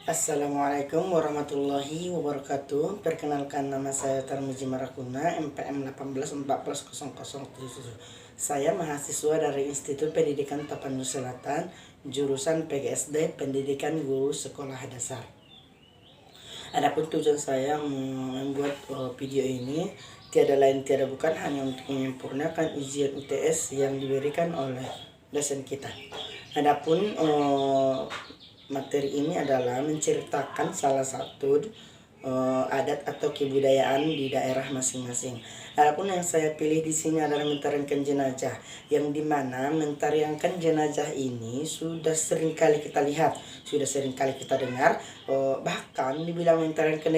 Assalamualaikum warahmatullahi wabarakatuh. Perkenalkan, nama saya Tarmizi Marakuna, MPM 18144007. Saya mahasiswa dari Institut Pendidikan Tapanuli Selatan, jurusan PGSD Pendidikan Guru Sekolah Dasar. Adapun tujuan saya membuat video ini tiada lain tiada bukan hanya untuk menyempurnakan ujian UTS yang diberikan oleh dosen kita. Adapun materi ini adalah menceritakan salah satu adat atau kebudayaan di daerah masing-masing. Adapun yang saya pilih di sini adalah mentarikan jenazah, yang dimana mentarikan jenazah ini sudah sering kali kita lihat, sudah sering kali kita dengar, bahkan dibilang mentarikan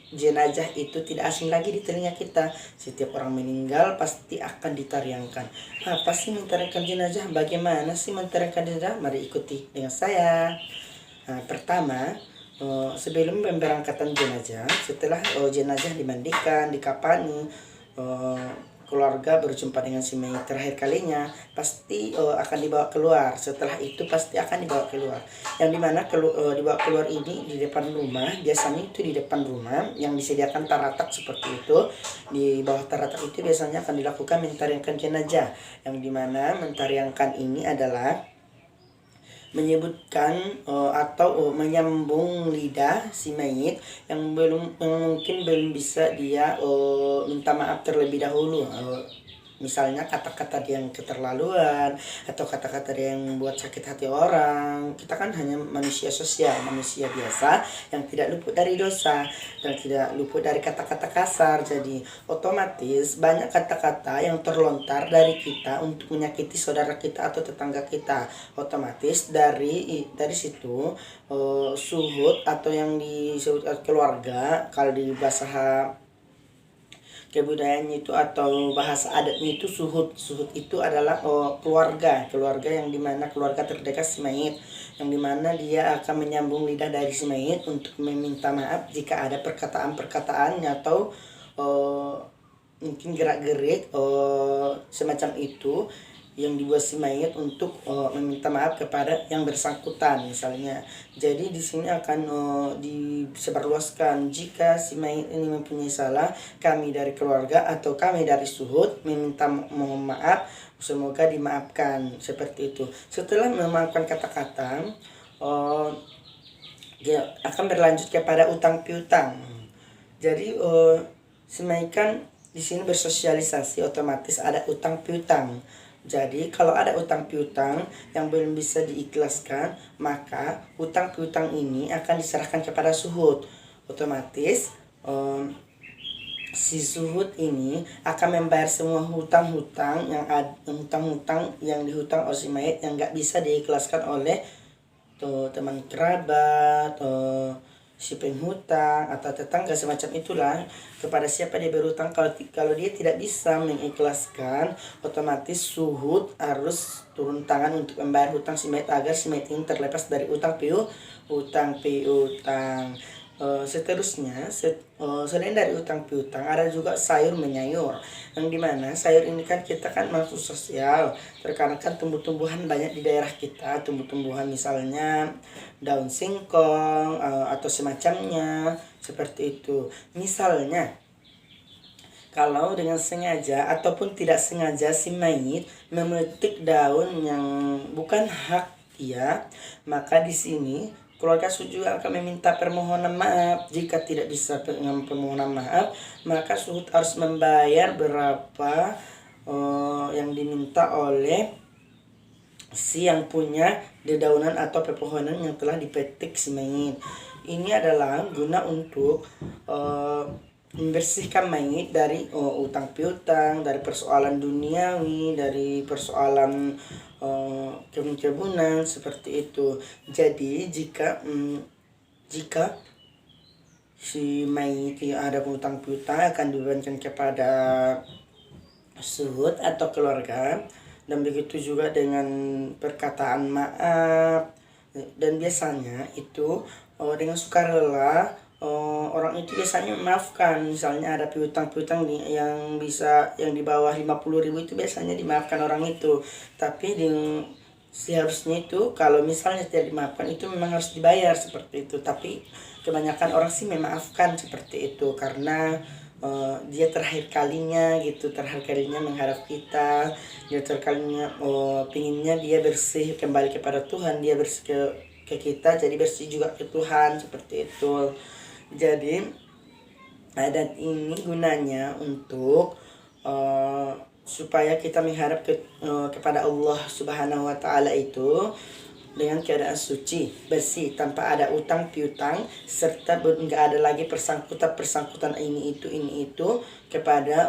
jenazah itu tidak asing lagi di telinga kita. Setiap orang meninggal pasti akan ditariangkan. Apa sih mentarikan jenazah? Bagaimana sih mentarikan jenazah? Mari ikuti dengan saya. Nah, pertama, sebelum pemberangkatan jenazah, setelah jenazah dimandikan, dikafani, keluarga berjumpa dengan si mayat terakhir kalinya, pasti akan dibawa keluar. Setelah itu pasti akan dibawa keluar, yang dimana dibawa keluar ini di depan rumah. Biasanya itu di depan rumah yang disediakan taratak seperti itu. Di bawah taratak itu biasanya akan dilakukan mentariangkan jenazah, yang dimana mentariangkan ini adalah menyebutkan atau menyambung lidah si mayit yang mungkin belum bisa dia minta maaf terlebih dahulu. Misalnya kata-kata dia yang keterlaluan atau kata-kata dia yang membuat sakit hati orang. Kita kan hanya manusia sosial, manusia biasa yang tidak luput dari dosa dan tidak luput dari kata-kata kasar. Jadi otomatis banyak kata-kata yang terlontar dari kita untuk menyakiti saudara kita atau tetangga kita. Otomatis dari situ suhud atau yang disebut keluarga, kalau di bahasa kebudayaannya itu atau bahasa adatnya itu suhud itu adalah keluarga yang dimana keluarga terdekat si mayit, yang dimana dia akan menyambung lidah dari si mayit untuk meminta maaf jika ada perkataan atau mungkin gerak-gerik semacam itu yang dibuat si mayat untuk meminta maaf kepada yang bersangkutan misalnya. Jadi di sini akan disebarluaskan jika si mayat ini mempunyai salah, kami dari keluarga atau kami dari suhud meminta mohon maaf, semoga dimaafkan, seperti itu. Setelah memaafkan kata-kata, dia akan berlanjut kepada utang piutang. Jadi si mayat kan di sini bersosialisasi, otomatis ada utang piutang. Jadi kalau ada utang piutang yang belum bisa diikhlaskan, maka utang piutang ini akan diserahkan kepada suhud. Otomatis si suhud ini akan membayar semua hutang-hutang yang dihutang oleh si mayat yang nggak bisa diikhlaskan oleh teman kerabat, si penghutang atau tetangga semacam itulah. Kepada siapa dia berutang, kalau dia tidak bisa mengikhlaskan, otomatis suhud harus turun tangan untuk membayar hutang si mayat agar si mayat ini terlepas dari utang piutang. Seterusnya selain dari utang piutang ada juga sayur menyayur, yang dimana sayur ini kan kita kan makhluk sosial. Terkadang kan tumbuh-tumbuhan banyak di daerah kita, tumbuh-tumbuhan misalnya daun singkong atau semacamnya seperti itu. Misalnya kalau dengan sengaja ataupun tidak sengaja si mayit memetik daun yang bukan hak dia, maka di sini keluarga suhud juga akan meminta permohonan maaf. Jika tidak bisa dengan permohonan maaf, maka suhud harus membayar berapa yang diminta oleh si yang punya dedaunan atau pepohonan yang telah dipetik si mayit. Ini adalah guna untuk membersihkan mayit dari utang piutang, dari persoalan duniawi, dari persoalan kebun-kebunan seperti itu. Jadi jika si mayit yang ada utang piutang akan dibebankan kepada suhud atau keluarga, dan begitu juga dengan perkataan maaf. Dan biasanya itu dengan sukarela orang itu biasanya memaafkan. Misalnya ada piutang-piutang yang di bawah 50.000 itu biasanya dimaafkan orang itu. Tapi seharusnya itu kalau misalnya tidak dimaafkan itu memang harus dibayar seperti itu, tapi kebanyakan orang sih memaafkan seperti itu karena dia terakhir kalinya gitu, terakhir kalinya menghadap kita, dia terakhir kalinya pinginnya dia bersih kembali kepada Tuhan, dia bersih ke kita, jadi bersih juga ke Tuhan seperti itu. Jadi adat ini gunanya untuk supaya kita menghadap kepada Allah Subhanahu wa taala itu dengan keadaan suci, bersih, tanpa ada utang piutang, serta enggak ada lagi persangkutan ini itu kepada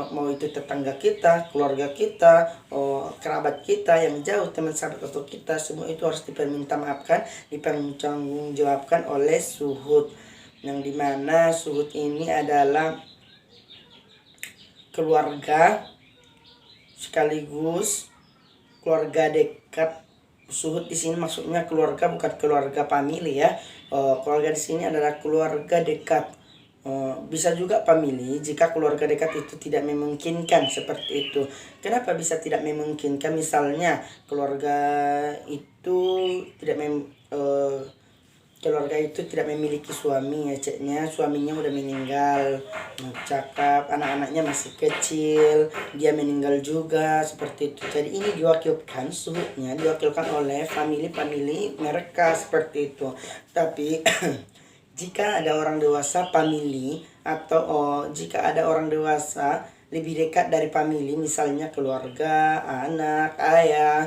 mau itu tetangga kita, keluarga kita, kerabat kita yang jauh, teman sahabat atau kita, semua itu harus diperminta maafkan, dipertanggungjawabkan oleh suhud, yang dimana suhud ini adalah keluarga sekaligus keluarga dekat. Suhud di sini maksudnya keluarga, bukan keluarga family ya. Keluarga di sini adalah keluarga dekat. Bisa juga family jika keluarga dekat itu tidak memungkinkan seperti itu. Kenapa bisa tidak memungkinkan? Misalnya keluarga itu keluarga itu tidak memiliki suami ya ceknya, suaminya udah meninggal, cakap, anak-anaknya masih kecil, dia meninggal juga seperti itu. Jadi ini diwakilkan, suhudnya diwakilkan oleh family mereka seperti itu. Tapi jika ada orang dewasa family atau jika ada orang dewasa lebih dekat dari family, misalnya keluarga, anak, ayah,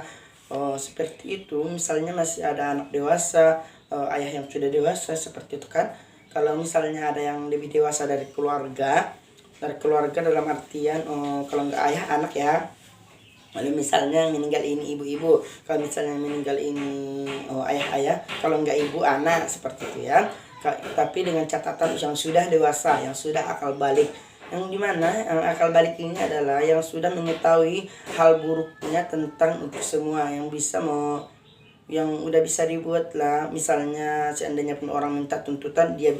seperti itu, misalnya masih ada anak dewasa, ayah yang sudah dewasa seperti itu kan. Kalau misalnya ada yang lebih dewasa dari keluarga dalam artian kalau nggak ayah anak ya. Lalu misalnya meninggal ini ibu-ibu, kalau misalnya meninggal ini ayah, kalau nggak ibu anak seperti itu ya. Tapi dengan catatan yang sudah dewasa, yang sudah akal balik. Yang dimana akal balik ini adalah yang sudah mengetahui hal buruknya tentang untuk semua, yang udah bisa dibuat lah. Misalnya seandainya pun orang minta tuntutan, dia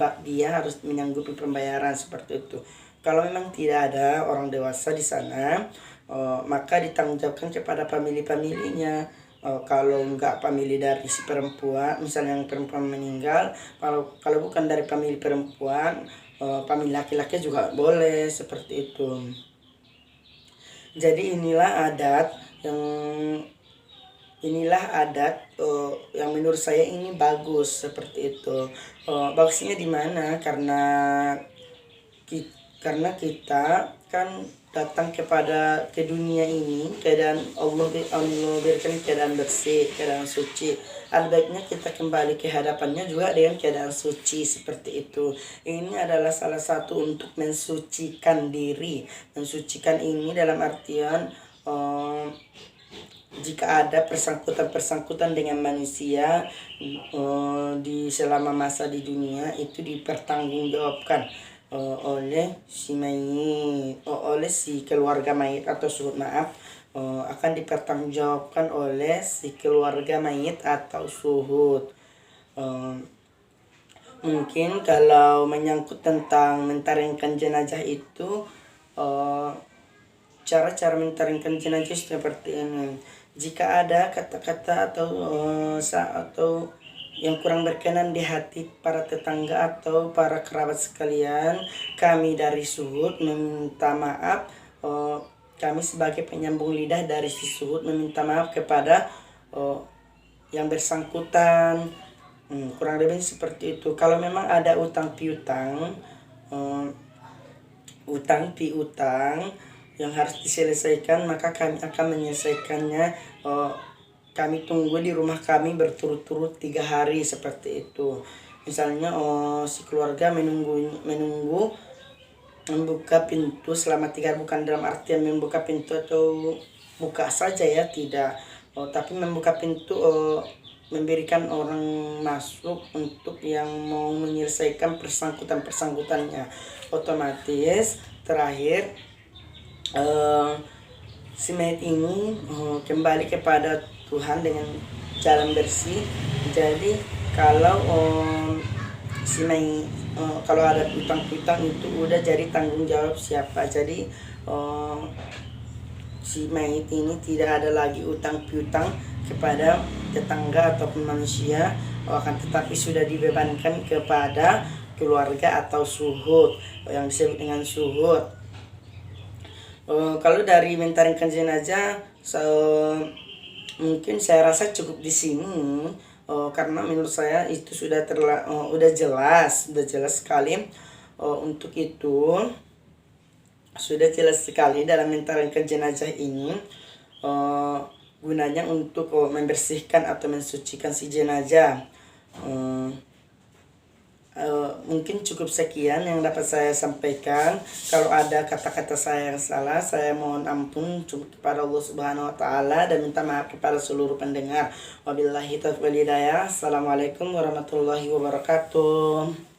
harus menyanggupi pembayaran seperti itu. Kalau memang tidak ada orang dewasa di sana, maka ditanggungjawabkan kepada family-nya. Kalau enggak family dari si perempuan, misalnya yang perempuan meninggal, kalau bukan dari family perempuan, family laki-laki juga boleh seperti itu. Jadi inilah adat yang menurut saya ini bagus seperti itu. Bagusnya di mana? Karena kita kan datang ke dunia ini keadaan Allah berikan keadaan bersih, keadaan suci. Baiknya kita kembali ke hadapannya juga dengan keadaan suci seperti itu. Ini adalah salah satu untuk mensucikan diri. Mensucikan ini dalam artian jika ada persangkutan dengan manusia di selama masa di dunia, itu dipertanggungjawabkan oleh si keluarga mayit atau suhud maaf, akan dipertanggungjawabkan oleh si keluarga mayit atau suhud. Mungkin kalau menyangkut tentang mentaringkan jenazah itu, cara-cara mentaringkan jenazah seperti ini. Jika ada kata-kata atau yang kurang berkenan di hati para tetangga atau para kerabat sekalian, kami dari suhud meminta maaf. Kami sebagai penyambung lidah dari si suhud meminta maaf kepada yang bersangkutan. Kurang lebih seperti itu. Kalau memang ada utang piutang yang harus diselesaikan, maka kami akan menyelesaikannya. Kami tunggu di rumah kami berturut-turut 3 hari seperti itu. Misalnya si keluarga menunggu membuka pintu selama 3 hari, bukan dalam artian membuka pintu atau buka saja ya, tidak. Tapi membuka pintu, memberikan orang masuk untuk yang mau menyelesaikan persangkutannya. Otomatis terakhir si mayat ini kembali kepada Tuhan dengan jalan bersih. Jadi kalau si mayat kalau ada utang-utang itu udah jadi tanggung jawab siapa. Jadi si mayat ini tidak ada lagi utang piutang kepada tetangga ataupun manusia, akan tetapi sudah dibebankan kepada keluarga atau suhud, yang disebut dengan suhud. Kalau dari mentarikkan jenazah, mungkin saya rasa cukup di sini. Karena menurut saya itu udah jelas sekali. Untuk itu sudah jelas sekali dalam mentarikkan jenazah ini, gunanya untuk membersihkan atau mensucikan si jenazah. Mungkin cukup sekian yang dapat saya sampaikan. Kalau ada kata-kata saya yang salah, saya mohon ampun kepada Allah Subhanahu wa taala dan minta maaf kepada seluruh pendengar. Wabillahi taufiq wal hidayah. Assalamualaikum warahmatullahi wabarakatuh.